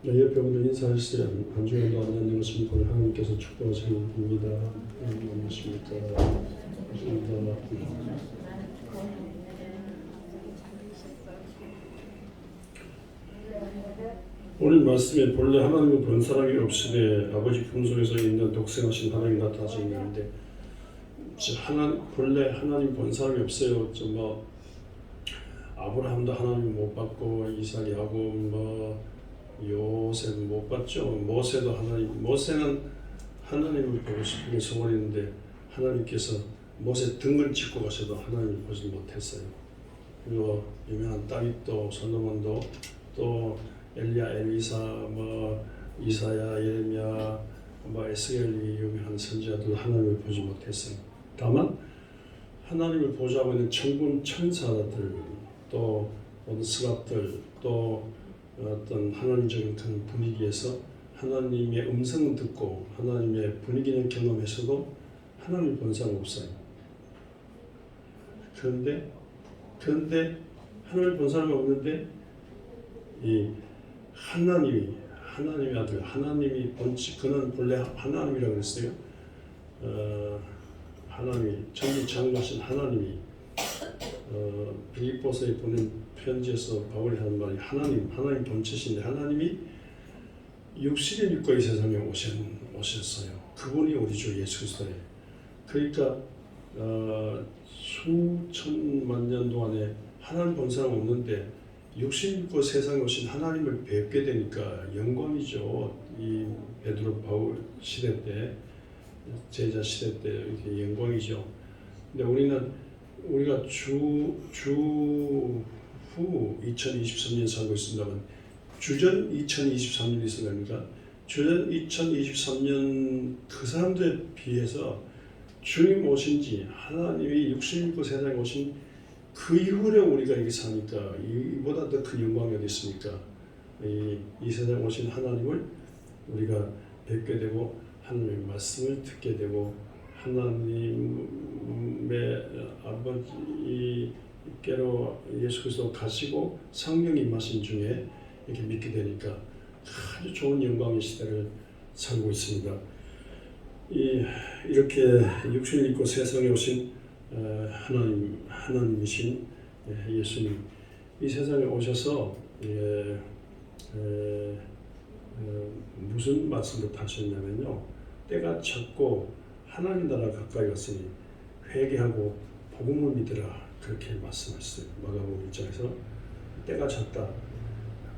옆에 분들 인사하시죠. 안중에도 안녕하십니까. 하나님께서 축복하시는 분입니다. 안녕하십니까. 감사합니다. 오늘 말씀에 본래 하나님은 본 사람이 없으되 아버지 품속에서 있는 독생하신 하나님이 나타나서 있는데 본래 하나님 본 사람이 없어요. 아브라함도 하나님 못 봤고 이삭하고 요셉 못 봤죠. 모세도 모세는 하나님을 보고 싶은 게 소원이었는데 하나님께서 모세 등을 짚고 가셔도 하나님을 보지 못했어요. 그리고 유명한 다윗도 솔로몬도 또 엘리야, 엘리사, 이사야, 예레미야, 에스겔이 유명한 선지자들 하나님을 보지 못했어요. 다만 하나님을 보자고 있는 천군 천사들 또 모든 스랍들 또 어떤 하나님적인 큰 분위기에서 하나님의 음성을 듣고 하나님의 분위기를 경험해서도 하나님을 본 사람 없어요. 그런데 하나님을 본 사람이 없는데 이 하나님의 아들 하나님이 그는 본래 하나님이라고 했어요. 하나님이 전지창조하신 하나님이 빌립보서에 보낸 편지에서 바울이 하는 말이 하나님 본체신데 하나님이 육신을 입고 이 세상에 오셨어요. 그분이 우리 주 예수 그리스도예요. 그러니까 수천만 년 동안에 하나님 본 사람 없는데 육신 입고 세상에 오신 하나님을 뵙게 되니까 영광이죠. 이 베드로 바울 시대 때 제자 시대 때 이렇게 영광이죠. 근데 우리가 주 후 2023년 살고 있습니다만 주전 2023년이 있으니까 주전 2023년 그 사람들에 비해서 주님 오신 지 하나님이 육신 입고 세상에 오신 그 이후에 우리가 여기 사니까 이보다 더 큰 영광이 어디 있습니까? 이 세상에 오신 하나님을 우리가 뵙게 되고 하나님의 말씀을 듣게 되고 하나님의 아버지께로 예수 그리스도 가시고 성령이 임하신 중에 이렇게 믿게 되니까 아주 좋은 영광의 시대를 살고 있습니다. 이렇게 육신을 입고 세상에 오신 하나님이신 예수님 이 세상에 오셔서 무슨 말씀을 하셨냐면요. 때가 찼고 하나님 나라 가까이 왔으니 회개하고 복음을 믿으라 그렇게 말씀하셨어요. 마가복음 1장에서 때가 찼다.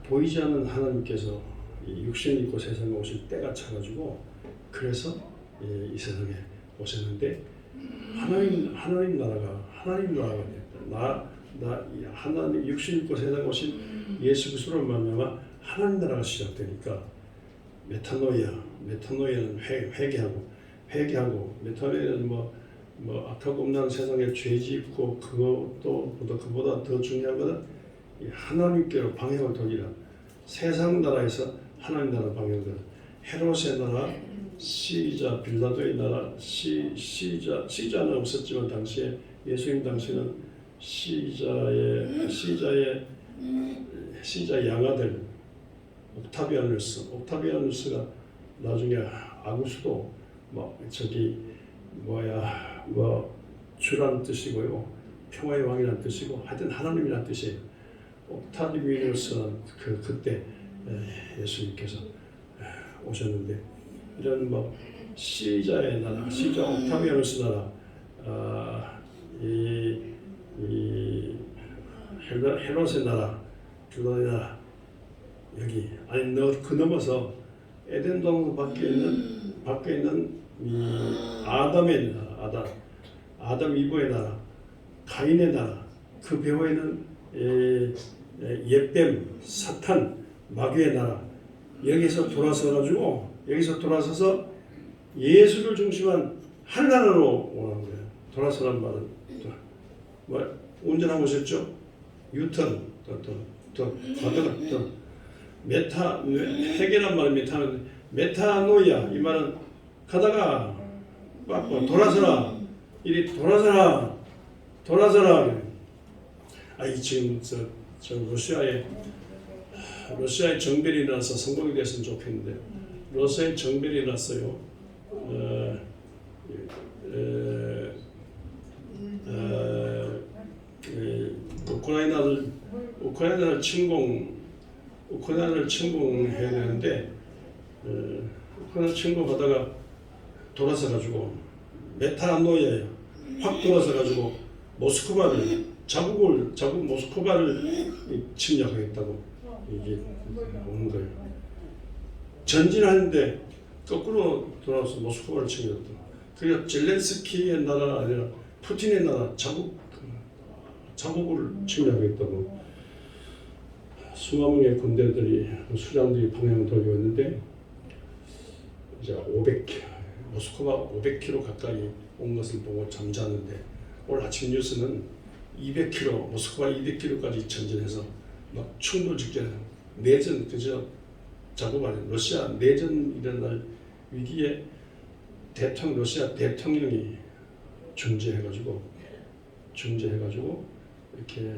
보이지 않는 하나님께서 육신을 입고 세상에 오실 때가 차가지고 그래서 이 세상에 오셨는데 하나님 나라가 됐다. 하나님 육신 입고 세상에 오신 예수 그리스도로 말미암아 하나님 나라가 시작되니까 메타노이아는 회개하고 메타노이아는 악하고 없는 세상에 죄 짓고 그보다 더 중요한 것은 하나님께로 방향을 돌리라. 세상 나라에서 하나님 나라 방향을 돌리라. 헤롯의 나라, 시자 빌라도의 나라, 시자는 없었지만 당시에 예수님 당시에는 시자 양아들 옥타비아누스가 나중에 아구수도 주라는 뜻이고요. 평화의 왕이라는 뜻이고 하여튼 하나님이라는 뜻이에요. 옥타비아누스는 그때 예수님께서 오셨는데 이런 시자의 나라, 시자 옥타비아누스 나라, 헤롯의 나라, 빌라도의 나라 여기 그 넘어서 에덴동 밖에 있는 아담의 나라, 아담 이브의 나라, 가인의 나라, 그 배후에는 옙뱀, 사탄, 마귀의 나라 여기서 돌아서서 예수를 중심한 한 나라로 오는 거예요. 돌아서란 말은 운전하고 오셨죠? 유턴, 회개란 말은 메타노이아 이 말은 가다가 돌아서라 이리 돌아서라. 지금 저 러시아에 러시아의 정변이 일어나서 성공이 됐으면 좋겠는데 러시아의 정변이 일어났어요. 우크라이나를 침공해야 되는데 우크라이나 침공하다가 돌아서 가지고 메타노에 확 돌아서 가지고 모스크바를 자국 모스크바를 침략하겠다고 이게 오는 거예요. 전진하는데 거꾸로 돌아와서 모스크바를 침략했다. 그러니까 젤렌스키의 나라가 아니라 푸틴의 나라 자국을 침략하겠다고 수만 명의 군대들이 수장들이 방향을 돌리고 있는데 이제 모스크바 500km 가까이 온 것을 보고 잠자는데 오늘 아침 뉴스는 200km, 모스크바 200km까지 전진해서 막 충돌 직전에 내전 그저 자국 안에 러시아 내전 일어날 위기에 러시아 대통령이 중재해가지고 이렇게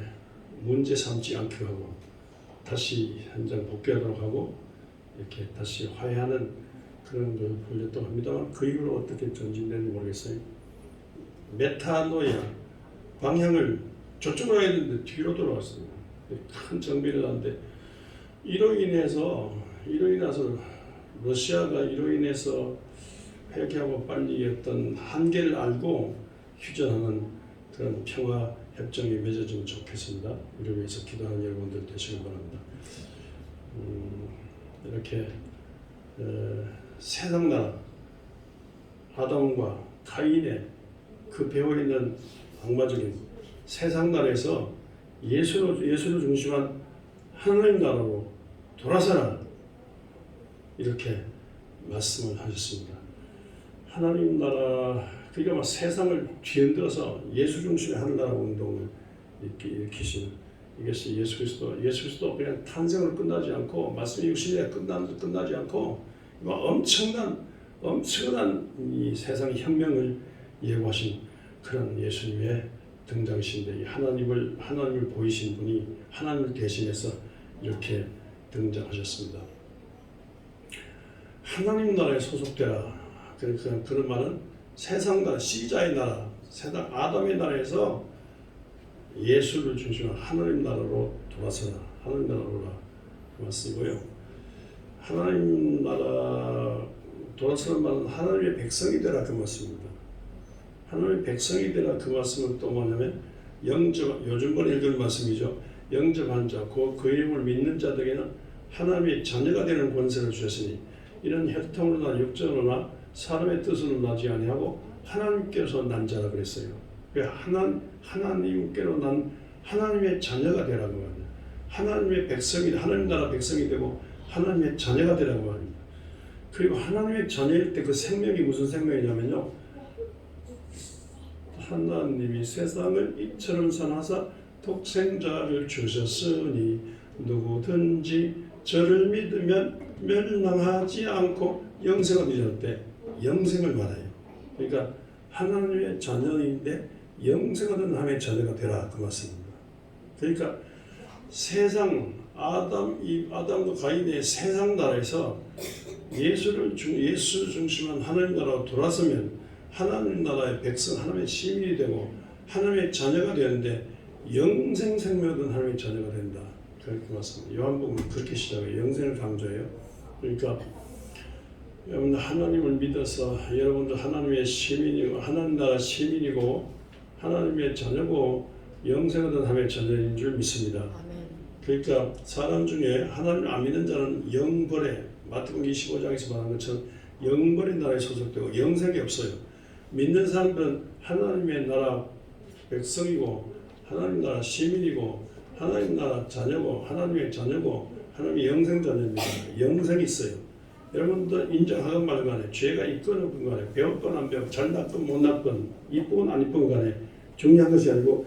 문제 삼지 않기로 하고 다시 현장 복귀하도록 하고 이렇게 다시 화해하는 그런 걸 벌였다고 합니다만 그 이후로 어떻게 전진되는지 모르겠어요. 메타노야 방향을 저쪽으로 가야 되는데 뒤로 돌아왔어요. 큰 정비를 하는데 이로 인해서 러시아가 이로 인해서 회개하고 빨리 어떤 한계를 알고 휴전하는 그런 평화 협정이 맺어지면 좋겠습니다. 이를 위해서 기도하는 여러분들 되시길 바랍니다. 이렇게 세상 나라 아담과 가인의 그 배어 있는 악마적인 세상 나라에서 예수를 중심한 하나님 나라로 돌아서라 이렇게 말씀을 하셨습니다. 하나님 나라 그러니까 세상을 뒤흔들어서 예수 중심의 하늘나라 운동을 일으키시는 이것이 예수 그리스도 그냥 탄생으로 끝나지 않고 말씀이 60년에 끝나지 않고 엄청난 이 세상 혁명을 예고하신 그런 예수님의 등장이신데 이 하나님을 보이신 분이 하나님을 대신해서 이렇게 등장하셨습니다. 하나님 나라에 소속되라. 그런 말은 세상 나라, 시자의 나라, 세상 아담의 나라에서 예수를 중심으로 하나님 나라로 돌아서라. 하나님 나라로라. 그 말씀이고요. 하나님 나라 돌아서는 말은 하나님의 백성이 되라 그 말씀입니다. 하나님의 백성이 되라 그 말씀은 또 뭐냐면 요즘번에 읽은 말씀이죠. 영접한 자, 그 이름을 믿는 자들에게는 하나님의 자녀가 되는 권세를 주셨으니 이런 혈통으로나 육정으로나 사람의 뜻으로 나지 아니하고 하나님께서 난 자라 그랬어요. 하나님께로 난 하나님의 자녀가 되라고 합니다. 하나님의 백성이 하나님 나라 백성이 되고 하나님의 자녀가 되라고 합니다. 그리고 하나님의 자녀일 때 그 생명이 무슨 생명이냐면요. 하나님이 세상을 이처럼 사랑하사 독생자를 주셨으니 누구든지 저를 믿으면 멸망하지 않고 영생을 얻을 때 영생을 말해요. 그러니까 하나님의 자녀인데 영생을 얻는 하나님의 자녀가 되라 그 말씀입니다. 그러니까 세상 아담과 가인의 세상 나라에서 예수 중심한 하나님 나라로 돌아서면 하나님 나라의 백성, 하나님의 시민이 되고 하나님의 자녀가 되는데 영생 생명을 얻는 하나님의 자녀가 된다. 그렇게 말씀입니다. 요한복음은 그렇게 시작해요. 영생을 강조해요. 그러니까 여러분 하나님을 믿어서 여러분도 하나님의 시민이고 하나님 나라 시민이고 하나님의 자녀고 영생을 얻는 하나님의 자녀인 줄 믿습니다. 그러니까 사람 중에 하나님을 안 믿는 자는 영벌에 마태복음 25장에서 말한 것처럼 영벌의 나라에 소속되고 영생이 없어요. 믿는 사람들은 하나님의 나라 백성이고 하나님 나라 시민이고 하나님 나라 자녀고 하나님의 자녀고 하나님의 영생 자녀입니다. 영생이 있어요. 여러분도 인정하건 말건 간에 죄가 있건 없건 간에 배웠건 안 배웠건 잘났건 못났건 이쁘건 안 이쁘건 간에 중요한 것이 아니고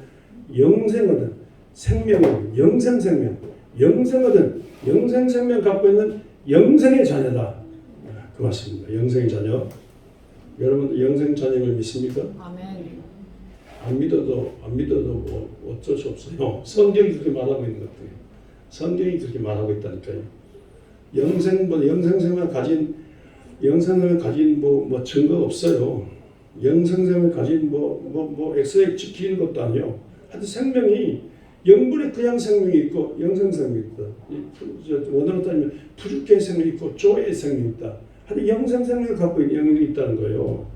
영생얻은 생명을 영생생명 영생얻은 영생생명 갖고 있는 영생의 자녀다. 그 맞습니다. 영생의 자녀. 여러분 영생 자녀를 믿습니까? 아멘. 안 믿어도 뭐 어쩔 수 없어요. 성경이 그렇게 말하고 있는 것 같아요. 성경이 그렇게 말하고 있다니까요. 영생생명 가진 뭐 증거 없어요. 영생생명 가진 뭐 엑스레이 찍히는 것도 아니요. 하여튼 생명이 영분의 그냥 생명이 있고 영생생명이 있다. 원어로 따지면 푸주케의 생명이 있고 조의 생명이 있다. 하여튼 영생생명을 갖고 있는 영이 있다는 거예요.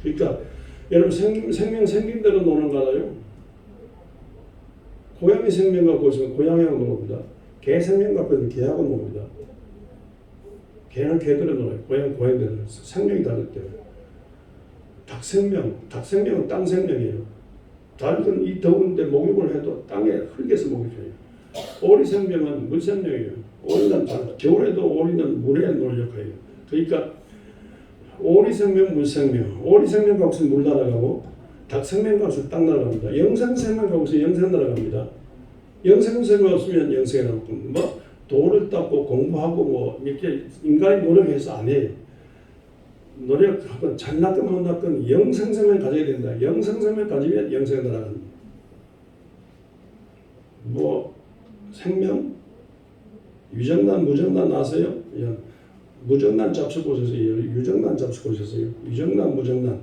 그러니까 여러분 생명 생긴 대로 노는 거잖아요. 고양이 생명 갖고 있으면 고양이하고 노는 겁니다. 개 생명 갖고 있으면 개하고 놉니다. 개는 개대로 놀아요. 고양이대로. 생명이 다를 때문에. 닭생명은 땅 생명이에요. 닭은 이 더운데 목욕을 해도 땅에 흙에서 목욕해요. 오리 생명은 물 생명이에요. 오리는 겨울에도 오리는 물에 놀력해요. 그러니까 오리 생명, 물 생명. 오리 생명 갖고 있으면 물 날아가고 닭 생명 갖고 있으면 땅 날아갑니다. 영생 생명 갖고 있으면 영생 날아갑니다. 영생 생명 없으면 영생이 나고 뭐 도를 닦고 공부하고 뭐 이렇게 인간이 노력해서 안 해요. 노력하건 잘났건 못났건 영생생명 가져야 된다. 영생생명 가지면 영생에 날아간다. 뭐 생명, 유정란, 무정란 아세요? 무정란 잡수 보셨어요? 유정란 잡수 보셨어요? 유정란, 무정란.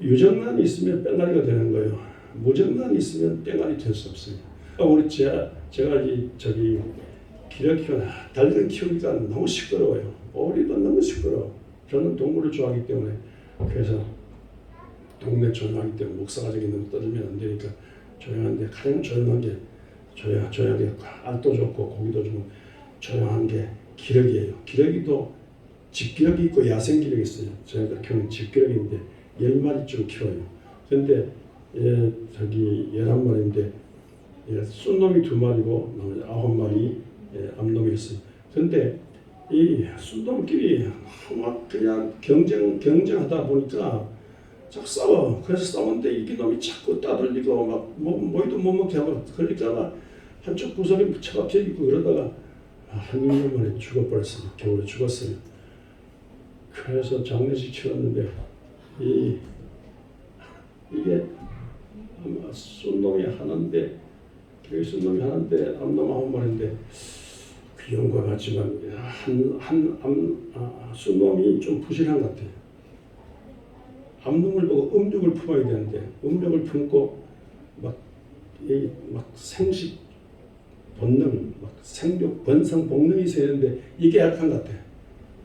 유정란이 있으면 뺑가리가 되는 거예요. 무정란이 있으면 뺑가리 될 수 없어요. 제가 저기 기력 키우는 닭을 키우니까 너무 시끄러워요. 오리도 너무 시끄러워. 저는 동물을 좋아하기 때문에 그래서 동네 조용하기 때문에 목사가 저기 너무 떠들면 안 되니까 조용한데 가장 조용한 게 조용하게 알도 좋고 고기도 좀 조용한 게 기러기예요. 기러기도 집기러기 있고 야생 기러기 있어요. 제가 키우는 집기러기인데 10마리쯤 키워요. 그런데 저기 11마리인데 쏜놈이 2마리고 나머지 9마리 암놈이 있어요. 그런데 이 쏜놈끼리 막 그냥 경쟁하다 보니까 자꾸 싸워. 그래서 싸우는데 이 놈이 자꾸 따돌리고 막 모이도 못 먹게 하고 그러니까 한쪽 구석에 처박혀 있고 그러다가 한 6년 만에 죽어버렸어요. 겨울에 죽었어요. 그래서 장례식 치렀는데 이게 아마 쏜놈이 하나인데 쏜놈이 하나인데 암놈 9마리인데 귀여운 것 같지만 쏜놈이 좀 부실한 것 같아요. 암놈을 보고 음력을 품어야 되는데 음력을 품고 막 생식 본능, 막 생육, 번성, 복능이 있어야 되는데 이게 약한 것 같아.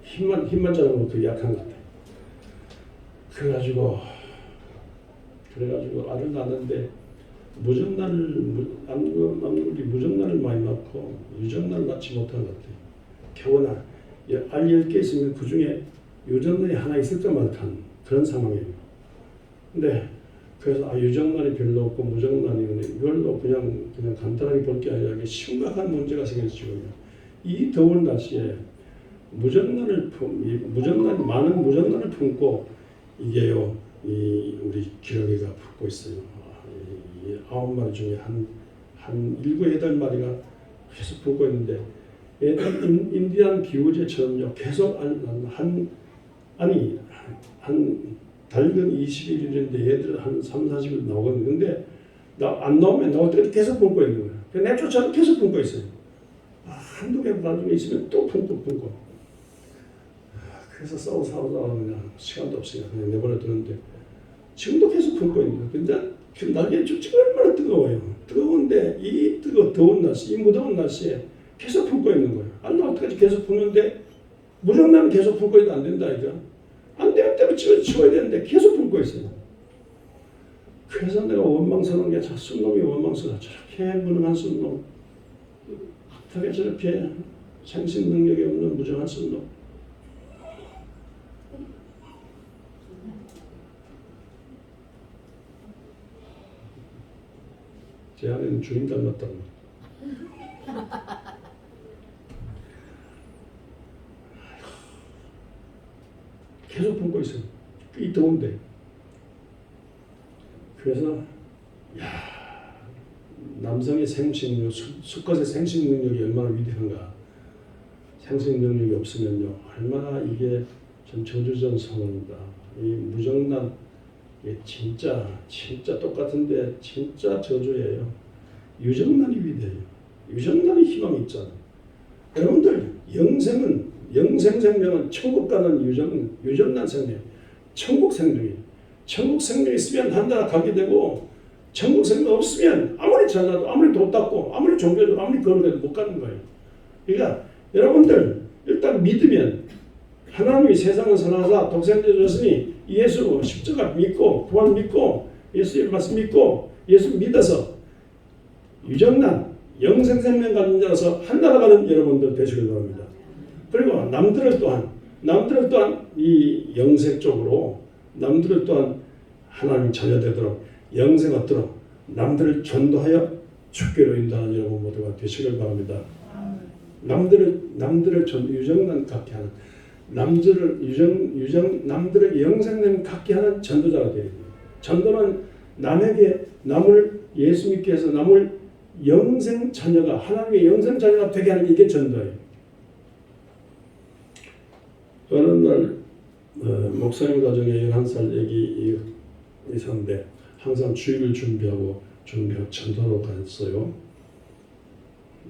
힘만 자라면 그게 약한 것 같아. 그래가지고 알을 낳았는데 암놈이 무정란을 많이 낳고 유정란을 낳지 못한 것 같아. 겨우나 알 10개 있으면 그 중에 유정란이 하나 있을 때만 한 그런 상황이에요. 근데 그래서 유정란이 별로 없고 무정란이 이걸로 그냥 간단하게 볼 게 아니라 이게 심각한 문제가 생겨서 지금요. 이 더운 날씨에 많은 무정란을 품고 이게요, 우리 기러기가 품고 있어요. 9마리 중에 한 7, 8마리가 계속 품고 있는데 인디안 기후제처럼요 계속 달근 21일인데 얘들 한 3, 40일 나오거든요. 근데 안 나오면 나올 때까지 계속 품고 있는 거예요. 내쫓아도 계속 품고 있어요. 한두 개 나중에 있으면 또 품고. 그래서 싸워 그냥 시간도 없으니까 그냥 내버려 두는데 지금도 계속 품고 있는 거예요. 근데 날개 춥지가 얼마나 뜨거워요. 뜨거운데 이 더운 날씨, 이 무더운 날씨에 계속 품고 있는 거예요. 안 나올 때까지 계속 품는데 무정란은 계속 품고 있어도 안 된다니까. 안 되면 때로 치워야 되는데 계속 품고 있어요. 그래서 내가 원망스러운 게 쏜놈이 원망스러워. 저렇게 무능한 쏜놈. 어떻게 저렇게 생식 능력이 없는 무정한 쏜놈. 제 아내는 주인 닮았다고. 계속 품고 있어요. 이 더운데. 그래서 남성의 생식력, 수컷의 생식 능력이 얼마나 위대한가. 생식 능력이 없으면요, 얼마나 이게 전 저주전성입니다. 이 무정란, 이게 진짜 똑같은데 진짜 저주예요. 유정란이 위대해요. 유정란의 희망이 있잖아요. 여러분들 영생 생명은 천국 가는 유정란 생명, 천국 생명이에요. 천국 생명이 있으면 한 나라 가게 되고 천국 생명 없으면 아무리 잘나도 아무리 돈 닦고 아무리 종교도 아무리 거룩해도 못 가는 거예요. 그러니까 여러분들 일단 믿으면 하나님이 세상을 사랑하사 독생자 주셨으니 예수 십자가 믿고 부활 믿고 예수의 말씀 믿고 예수 믿어서 유정란 영생 생명 가진 자로서 한 나라 가는 여러분들 되시길 바랍니다. 그리고 남들을 또한 이 영색적으로 남들을 또한 하나님 자녀 되도록 영생 얻도록 남들을 전도하여 주께로 인도하는 여러분 모두가 되시길 바랍니다. 남들을 유정란 갖게 하는 남들을 영생님 갖게 하는 전도자가 되어야 돼요. 전도는 남을 예수 믿게 해서 남을 영생 자녀가 하나님의 영생 자녀가 되게 하는 이게 전도예요. 어느 날 목사님 가정에 11살 애기 있었는데 항상 주일을 준비하고 전도로 갔어요.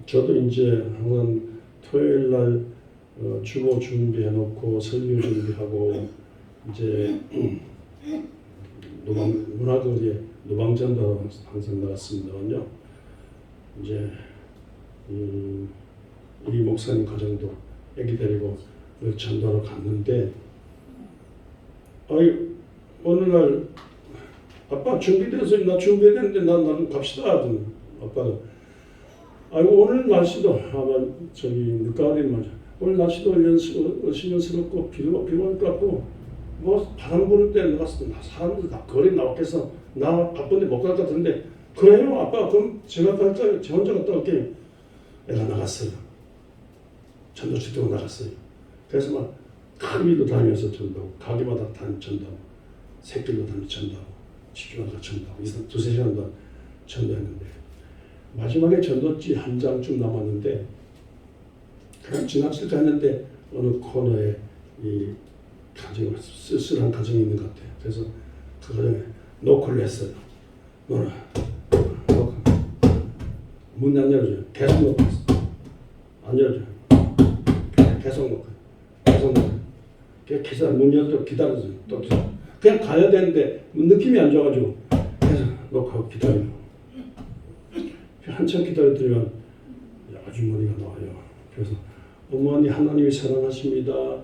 저도 이제 항상 토요일 날 주보 준비해놓고 설교 준비하고 이제 문화거리에 노방전도 항상 나갔습니다만요. 이제 이 목사님 가정도 애기 데리고 전도하러 갔는데 어느 날 아빠 준비돼서 나 준비됐는데 나는 갑시다 하더니 아빠가 오늘 날씨도 아마 저기 늦가을인 말이야. 오늘 날씨도 신년스럽고 비가 올 것 같고 뭐 바람 부는 때 나갔을 때 사람들 다 거리 나왔겠어. 나 바쁜데 못 갈 것 같은데 그래요 아빠 그럼 제가 갈까요? 저 혼자 갔다 올게요. 애가 나갔어요. 전도 집도가 나갔어요. 그래서 막 가게도 다니면서 전도하고 가게마다 전도하고 새길로 다니면서 전도하고 집주마다 전도하고 두세 시간 동안 전도했는데 마지막에 전도지 한 장쯤 남았는데 그냥 지나칠까 했는데 어느 코너에 이 가정 쓸쓸한 가정이 있는 것 같아요. 그래서 그 가정에 노크를 했어요. 노크 문 안 열어줘요. 계속 노크했어. 안 열어줘요. 계속 노크. 기사 문 열도록 기다려줘요. 또 그냥 가야 되는데 느낌이 안 좋아가지고 계속 노크하고 기다리고 한참 기다렸더니만 아주머니가 나와요. 그래서 어머니 하나님이 사랑하십니다.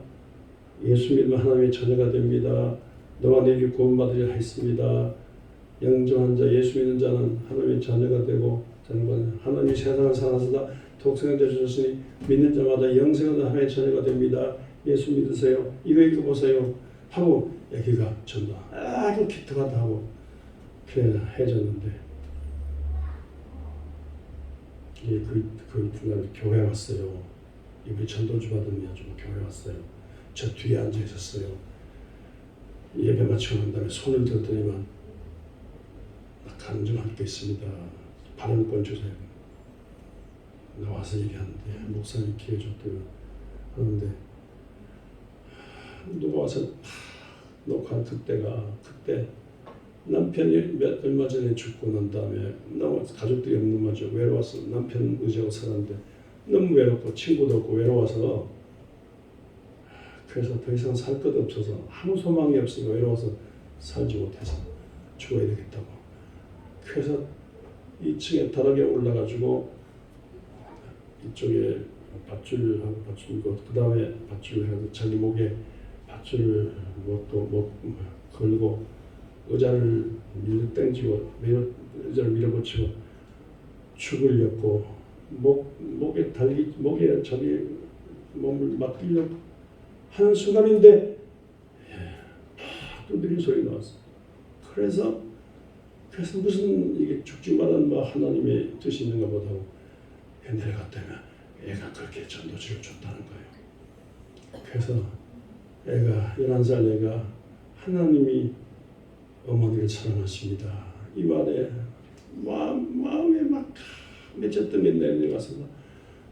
예수 믿으면 하나님의 자녀가 됩니다. 너와 내 길 구원받으리라 했습니다. 영접한 자 예수 믿는 자는 하나님의 자녀가 되고 하나님이 세상을 사랑하사 독생자 주셨으니 믿는 자마다 영생하는 하나님의 자녀가 됩니다. 예수 믿으세요. 이거 보세요. 하고 애기가 전도 아주 기특하다 하고 그래 해줬는데 그 이튿날 교회 왔어요. 이분이 전도주 받은 아줌마 교회 왔어요. 저 뒤에 앉아 있었어요. 예배 마치고 난 다음에 손을 들더니만 간증할 게 있습니다. 발언권 주세요. 나와서 얘기하는데 목사님 기회 줬대요. 하는데 누가 와서 녹화한 그때 남편이 얼마 전에 죽고 난 다음에 너무 가족들이 없는 마저 외로워서 남편 의지하고 살았는데 너무 외롭고 친구도 없고 외로워서 그래서 더 이상 살 것 없어서 아무 소망이 없으니까 외로워서 살지 못해서 죽어야 되겠다고. 그래서 2층에 다락에 올라가지고 이쪽에 밧줄하고 밧줄이고 그 다음에 밧줄을 해서 자기 목에 밧줄을 걸고 의자를 땡기고 의자를 밀어붙이고 축을 엮고 목에 자기 몸을 맡기려고 하는 순간인데 두드린 소리 나왔어. 그래서 무슨 이게 죽지만은 하나님의 뜻이 있는가 보다 하고 내려갔다면 애가 그렇게 전도지를 줬다는 거예요. 그래서 애가 11살 애가 하나님이 어머니를 사랑하십니다. 이 말에 마음에 막 맺혔던 게 내려가서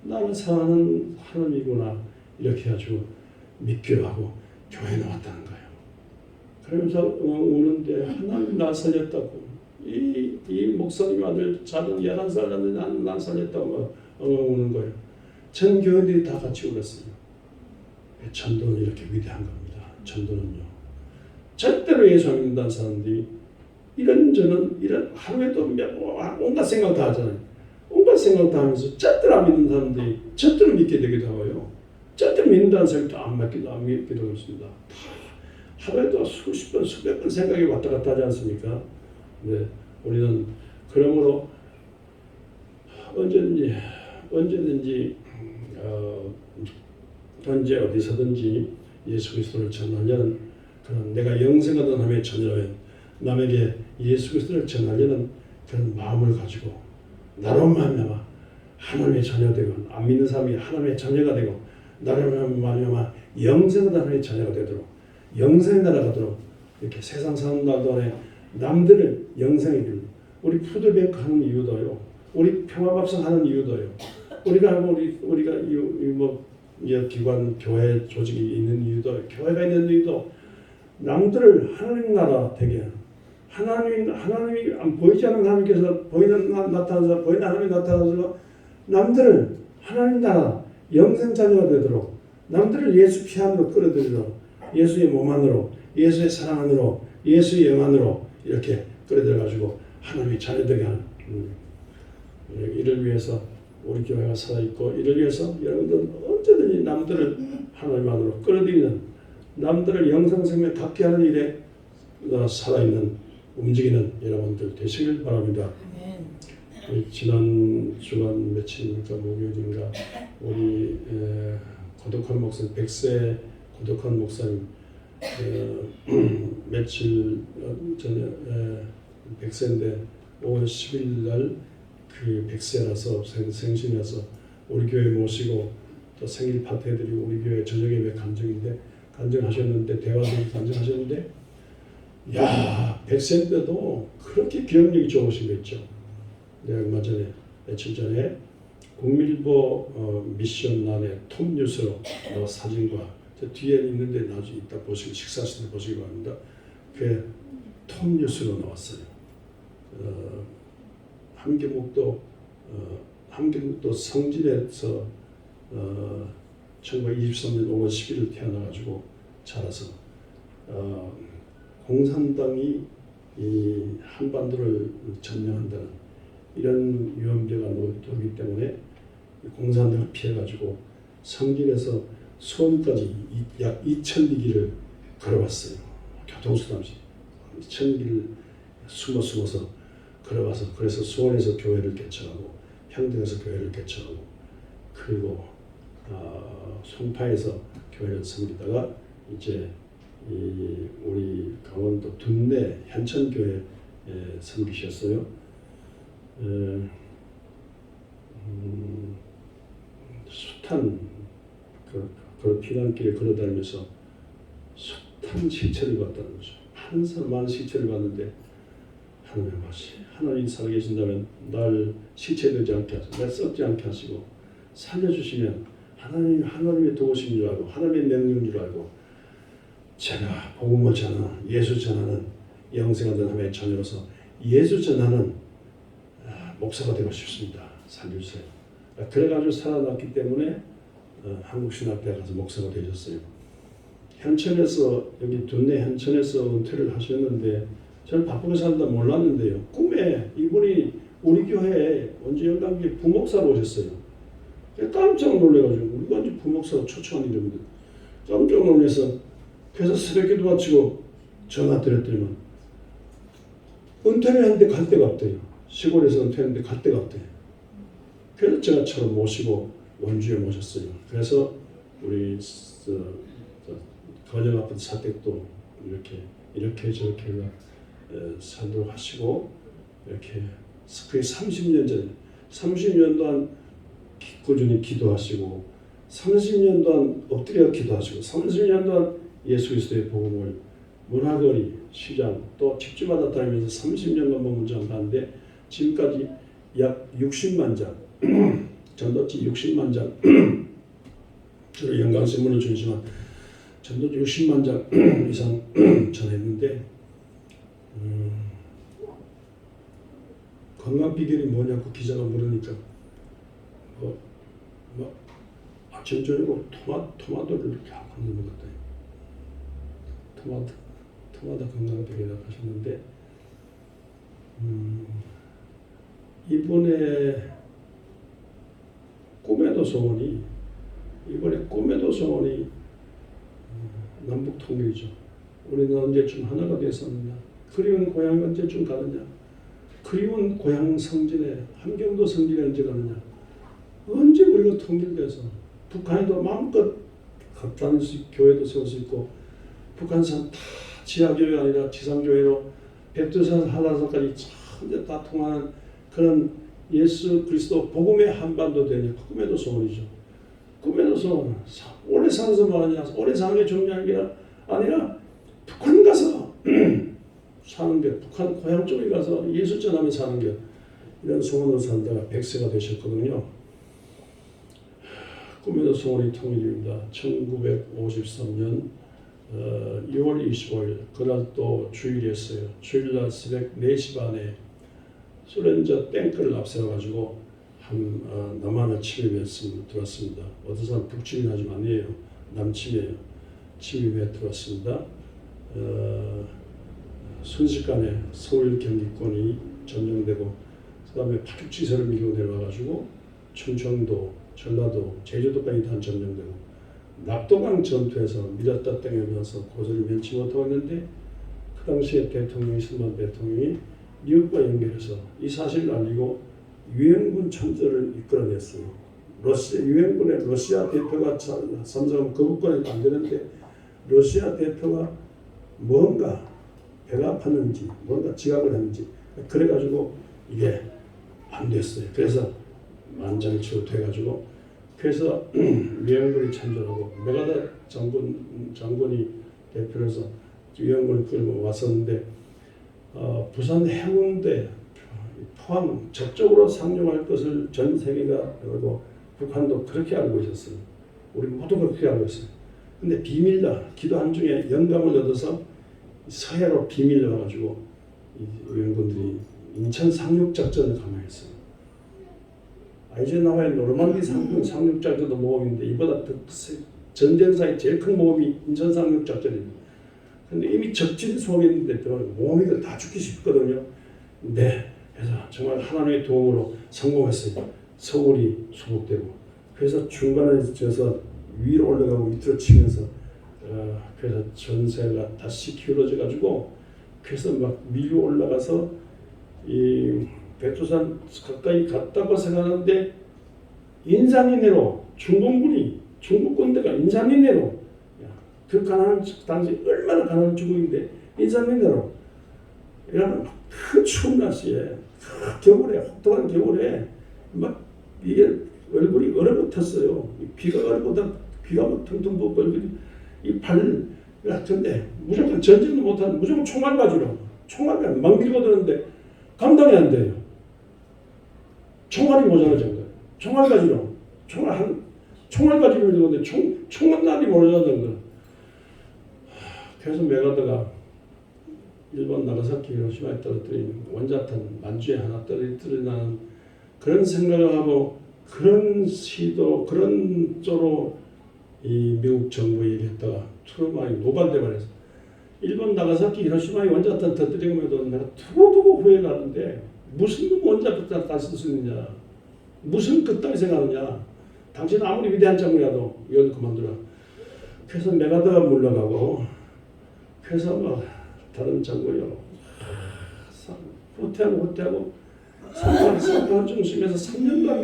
나를 사랑하는 하나님이구나 이렇게 해가지고 믿기로 하고 교회에 나왔다는 거예요. 그러면서 우는데 하나님 나 살렸다고 이 목사님 아들 자는 11살 났는데 난 살렸다고 엉엉 우는 거예요. 전 교인들이 다 같이 울었어요. 전도는 이렇게 위대한 겁니다. 전도는요. 절대로 예수 안 믿는다는 사람들이 이런 하루에도 온갖 생각 다 하잖아요. 온갖 생각 다 하면서 절대로 안 믿는 사람들이 절대로 믿게 되기도 하고요. 절대로 믿는다는 사람도 안 믿기도 하습니다. 하루에도 수십 번, 수백 번 생각이 왔다 갔다 하지 않습니까? 네, 우리는 그러므로 언제 어디서든지 예수 그리스도를 전하려는 그런 내가 영생하던 하나님의 자녀라면 남에게 예수 그리스도를 전하려는 그런 마음을 가지고 나로 말미암아 하나님의 자녀가 되고 안 믿는 사람이 하나님의 자녀가 되고 나로 말미암아 영생하던 하나님의 자녀가 되도록 영생에 날아가도록 이렇게 세상 사람들도 안에 남들을 영생에 이르는 우리 푸드뱅크 하는 이유도요. 우리 평화밥상 하는 이유도요. 우리가 이 기관 교회 조직이 있는 이유도 교회가 있는 이유도 남들을 하나님 나라 되게 하나님이 보이지 않는 하나님께서 보이는 하나님이 나타나서 남들을 하나님 나라 영생 자녀가 되도록 남들을 예수 피 안으로 끌어들이도록 예수의 몸 안으로 예수의 사랑 안으로 예수의 영 안으로 이렇게 끌어들여 가지고 하나님의 자녀되게 하는 이를 위해서 우리 교회가 살아있고 이를 위해서 여러분들 언제든지 남들을 하나님 안으로 끌어들이는 남들을 영생생명 갖게 하는 일에 살아있는 움직이는 여러분들 되시길 바랍니다. 지난 주간 며칠입니까 목요일인가 우리 고독한 목사님 100세 고독한 목사님 며칠 전에 100세인데 5월 10일 날 그 100세라서 생신이라서 우리 교회 모시고 또 생일 파티 해드리고 우리 교회 저녁 예배 간증하셨는데 대화도 간증하셨는데 야 100세인데도 그렇게 기억력이 좋으신 거 있죠. 내가 얼마 전에 며칠 전에 국민일보 미션란에 톱뉴스로 사진과 저 뒤에 있는데 나중에 이따 보시고 식사하실 때 보시기 바랍니다. 그 톱뉴스로 나왔어요. 함경북도 성진에서 1923년 5월 11일 태어나가지고 자라서 공산당이 이 한반도를 점령한다는 이런 위험대가 오기 때문에 공산당을 피해가지고 성진에서 수원까지 약 2,000리기를 걸어왔어요. 교통수단 없이 2,000리기를 숨어서 걸어와서 그래서 수원에서 교회를 개척하고 평택에서 교회를 개척하고 그리고 송파에서 교회를 섬기다가 이제 우리 강원도 둔내 현천교회 섬기셨어요. 숱한 그 피난길에 걸어다니면서 숱한 시체를 봤다는 거죠. 많은 시체를 봤는데 하나님 하나님 살아계신다면 날 시체되지 않게 하시고 날 썩지 않게 하시고 살려주시면 하나님의 도우심인 줄 알고 하나님의 명령인 줄 알고 제가 복음을 전하는 예수 전하는 영생하던 하나님의 자녀로서 예수 전하는 목사가 되고 싶습니다. 살려주세요. 그래가지고 살아났기 때문에 한국신학대에 가서 목사가 되셨어요. 현천에서 여기 둔내 현천에서 은퇴를 하셨는데 저는 바쁘게 산다 몰랐는데요. 꿈에 이분이 우리 교회에 언제 영단기에 부목사로 오셨어요. 깜짝 놀래가지고 우리가 이제 부목사로 초청한 이름인데 깜짝 놀라서 그래서 새벽기도 마치고 전화 드렸더니만 은퇴를 했는데 갈 데가 없대요. 시골에서 은퇴했는데 갈 데가 없대요. 그래서 제가 처럼 모시고 원주에 모셨어요. 그래서 우리 건영 아파트 사택도 이렇게 저렇게 살도록 하시고 이렇게 그게 30년 전에 30년 동안 꾸준히 기도하시고 30년 동안 엎드려 기도하시고 30년 동안 예수 그리스도의 복음을 문화거리, 시장 또 집집마다 다니면서 30년간 머문장하는데 지금까지 약 60만 장 전도지 60만 장 주로 영광신문을 주지만 전도지 60만 장 이상 전했는데 건강 비결이 뭐냐고 기자가 물으니까 아침 저녁으로 토마토를 이렇게 한 번 먹었다. 토마토 건강 비결이라고 하셨는데 이번에 꿈에도 소원이 남북 통일이죠. 우리는 언제쯤 하나가 되었느냐? 그리운 고향 언제쯤 가느냐? 그리운 고향 성진에 함경도 성진에 언제 가느냐? 언제 우리가 통일돼서 북한에도 마음껏 다닐 수 있고 교회도 세울 수 있고 북한 사람 다 지하교회가 아니라 지상교회로 백두산 한라산까지 전부 다 통하는 그런 예수 그리스도 복음의 한반도 되냐? 꿈에도 소원이죠. 꿈에도 소원. 오래 살아서 뭐하냐? 오래 사는 게 중요한 게 아니라 북한 가서 사는 게, 북한 고향 쪽에 가서 예수 전하며 사는 게, 이런 소원으로 산다가 100세가 되셨거든요. 꿈에도 소원이 통일입니다. 1953년 6월 25일 그날 또 주일이었어요. 주일날 새벽 4시 반에 소련저 탱크를 앞세워가지고 남한을 들어왔습니다. 어떤 사람 북침이 하지만 아니에요. 남침이에요. 침입에 들어왔습니다. 순식간에 서울 경기권이 점령되고 그 다음에 파죽지세를 밀고 내려와가지고 충청도, 전라도, 제주도까지 다 점령되고 낙동강 전투에서 밀었다 땡기면서 고소를 면치 못하고 있는데 그 당시에 대통령이 선만 대통령이 미국과 연결해서 이 사실을 알리고 유엔군 참전을 이끌어냈어요. 유엔군의 러시아 대표가 참석하면 거부권이 안 되는데 러시아 대표가 뭔가 배가 아팠는지 뭔가 지각을 했는지 그래가지고 이게 안 됐어요. 그래서 만장일치로 돼가지고 그래서 유엔군이 참전하고 메가다 장군이 대표로서 유엔군을 끌고 왔었는데 부산 해운대 포항 저쪽으로 상륙할 것을 전 세계가 그리고 북한도 그렇게 알고 있었어요. 우리 모두 그렇게 알고 있어요. 근데 비밀로 기도한 중에 영감을 얻어서 서해로 비밀로 와가지고 유엔군들이 인천 상륙 작전을 감행했어요. 아이젠하워의 노르망디 상륙 작전도 모험인데 이보다 더 전쟁사의 제일 큰 모험이 인천 상륙 작전입니다. 근데 이미 적진 속에 있는데 모험이들 다 죽기 쉽거든요. 네. 그래서 정말 하나님의 도움으로 성공했어요. 서울이 수복되고 그래서 중간에 져서 위로 올라가고 밑으로 치면서 그래서 전세가 다시 기울어져 가지고 그래서 막 밀고 올라가서 이 백두산 가까이 갔다고 생각하는데 인산인해로 중국 군대가 인산인해로 그 가난한 당시 얼마나 가난한 중국인데 인산인해로 이러면 큰 추운 날씨에 겨울에 혹독한 겨울에 막 이게 얼굴이 얼어붙었어요. 귀가 얼어붙어 귀가 막 퉁퉁 붓고 얼굴이 이 발 같은데 무조건 전쟁도 못하는 무조건 총알 가지로 총알을 막 밀고 드는데 감당이 안 돼요. 총알이 모자라진 거예요. 총알 가지로 총알 가지로 밀고 드는데 총알이 모자라진 거예요. 그래서 메가더가 일본 나가사키 히로시마에 떨어뜨린 원자탄 만주에 하나 떨어뜨리는 그런 생각을 하고 그런 시도 그런 쪽으로 이 미국 정부에 얘기했다가 트루먼이 노발대 말해서 일본 나가사키 히로시마에 원자탄 터뜨린 것에도 내가 두고두고 후회를 하는데 무슨 원자탄 다 쓸 수 있느냐 무슨 그따위 생각하느냐 당신 아무리 위대한 장군이라도 이걸 그만두라. 그래서 메가더가 물러가고 그래서 뭐 다른 장군이요 후퇴하고 상판 중심에서 3년간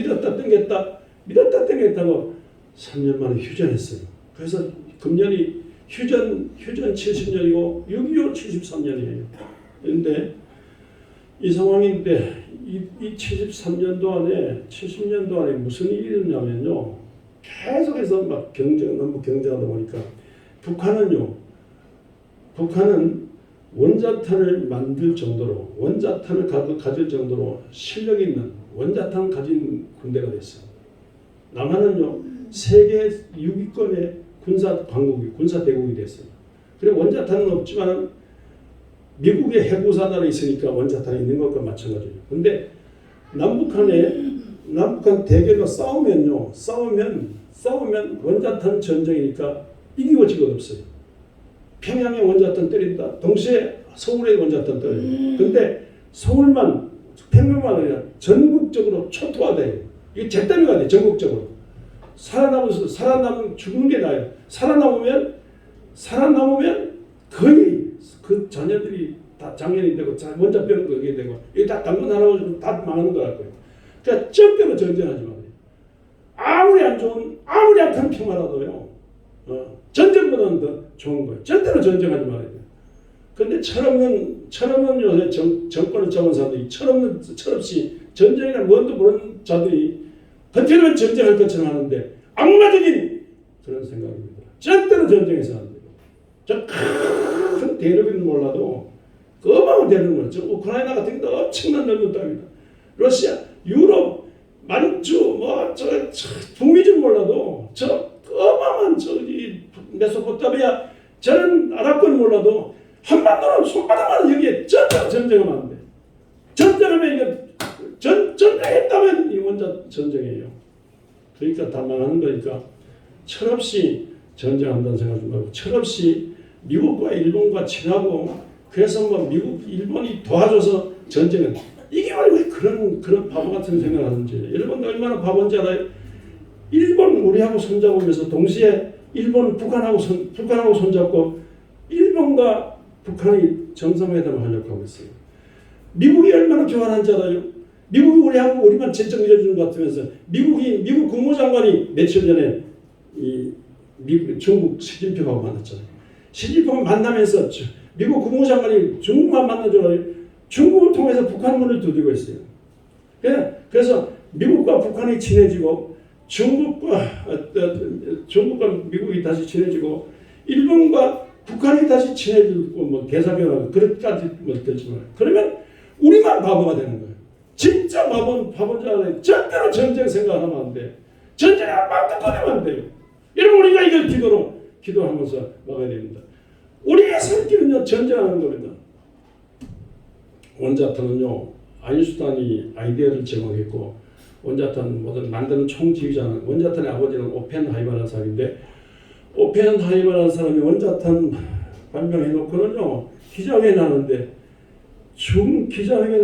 밀었다 땡겼다고 3년 만에 휴전했어요. 그래서 금년이 휴전 70년이고 6.25 73년이에요. 그런데 이 상황인데 이 73년도 안에 70년도 안에 무슨 일이 일어나면요 계속해서 막 너무 경쟁하다 보니까 북한은 원자탄을 만들 정도로 원자탄을 가질 정도로 실력 있는 원자탄 가진 군대가 됐어요. 남한은요 세계 6위권의 군사 대국이 됐어요. 그리고 원자탄은 없지만 미국의 핵우산단이 있으니까 원자탄이 있는 것과 마찬가지예요. 근데 남북한 대결로 싸우면 원자탄 전쟁이니까 이기고 지고 없어요. 평양에 원자탄 때린다. 동시에 서울에 원자탄 때려요. 근데 서울만 평양만 아니라 전국적으로 초토화돼요. 이게 잿더미가 돼. 전국적으로. 살아남으면 죽는 게 나아요. 살아남으면 거의 그 자녀들이 다 장년이 되고 원자병 그게 되고 이게 다 당근 할아버지 다 망하는 거랄 거예요. 그러니까 절대로 전쟁하지 말아요. 아무리 안 좋은 아무리 약한 평화라도요. 전쟁보다는 더 좋은 거예요. 절대로 전쟁하지 말아야 돼요. 근데 철없는 요새 정권을 잡은 사람들이 철없이 전쟁이나 뭔도 모르는 자들이 버티면 전쟁할 것처럼 하는데 악마적인 그런 생각입니다. 절대로 전쟁해서 안 돼요. 저 큰 대륙은 몰라도 그 어마어마한 대륙은 저 우크라이나 같은 게 엄청난 넓은 땅입니다. 러시아, 유럽, 만주, 북미준 몰라도 저 어마어마한 저기 메소포타미아 저런 아랍권 몰라도 한반도는 손바닥만 여기에 전쟁하면 안 돼. 전쟁하면 이게 전쟁했다면 이 원자 전쟁이에요. 그러니까 다 망하는 거니까 철없이 전쟁한다는 생각 좀 하고 철없이 미국과 일본과 친하고 그래서 뭐 미국, 일본이 도와줘서 전쟁은 이게 왜 그런 바보 같은 생각을 하는지. 일본도 얼마나 바본지 알아요? 일본 우리하고 손잡으면서 동시에 일본 북한하고 손잡고 일본과 북한이 정상회담을 하려고 하고 있어요. 미국이 얼마나 교활한지 알아요? 미국이 우리하고 우리만 채찍 밀어주는 것 같으면서 미국 국무장관이 며칠 전에 중국 시진핑하고 만났잖아요. 시진핑을 만나면서 미국 국무장관이 중국만 만나줘요. 중국을 통해서 북한 문을 두드리고 있어요. 그래서 미국과 북한이 친해지고 중국과 미국이 다시 친해지고 일본과 북한이 다시 친해지고 뭐 대사변하고 그렇게까지 되지만 그러면 우리만 바보가 되는 거예요. 진짜 바본 줄 알아요. 절대로 전쟁 생각하면 안 돼. 전쟁에 막 꺼내면 안 돼요. 이러면 우리가 이걸 기도하면서 막아야 됩니다. 우리의 살 길은요 전쟁하는 겁니다. 원자탄은요 아인슈타인이 아이디어를 제공했고 원자탄 모든 만드는 총지휘자는 원자탄의 아버지는 오펜하이머라는 사람인데 오펜하이머라는 사람이 원자탄 발명해놓고는요 기자회견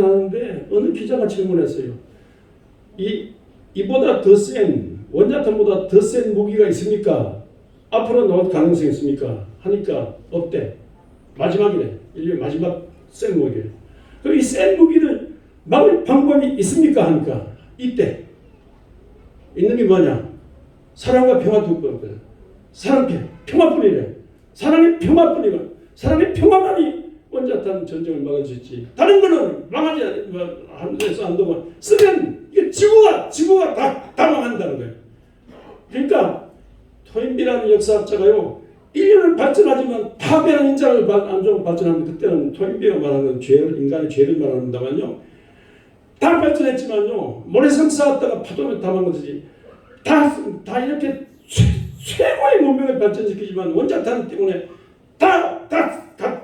하는데 어느 기자가 질문했어요. 이보다 더 센 원자탄보다 더 센 무기가 있습니까? 앞으로 나올 가능성이 있습니까? 하니까 없대. 마지막이래. 인류의 마지막 센 무기래. 그럼 이 센 무기를 막을 방법이 있습니까? 하니까 있대. 있는 게 뭐냐? 사랑과 평화 두 번. 평화뿐이래. 사랑의 평화뿐이고 사랑의 평화만이 원자탄 전쟁을 막을 수 있지. 다른 거는 망하지 않는데서 안 되고 쓰면 이게 지구가 다 망한다는 거예요. 그러니까 토인비라는 역사학자가요. 인류는 발전하지만 파괴하는 인자를 안 좋은 발전하는데 그때는 토인비가 말하는 인간의 죄를 말합니다만요. 다 발전했지만요. 모래성 쌓았다가 파도를 다 망가지지. 다 이렇게 최고의 문명을 발전시키지만 원자탄 때문에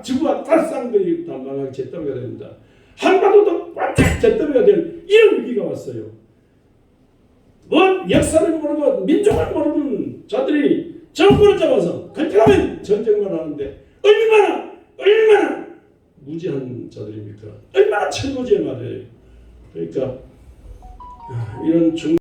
지구가 다 쌍둥이 다 망하게 잿더미가 됩니다. 한반도도 완전 잿더미가 될 이런 위기가 왔어요. 역사를 모르고 민족을 모르는 자들이 정권을 잡아서 그렇게 하면 전쟁만 하는데 얼마나 무지한 자들입니까? 얼마나 철무지에 말이에요. 그러니까 이런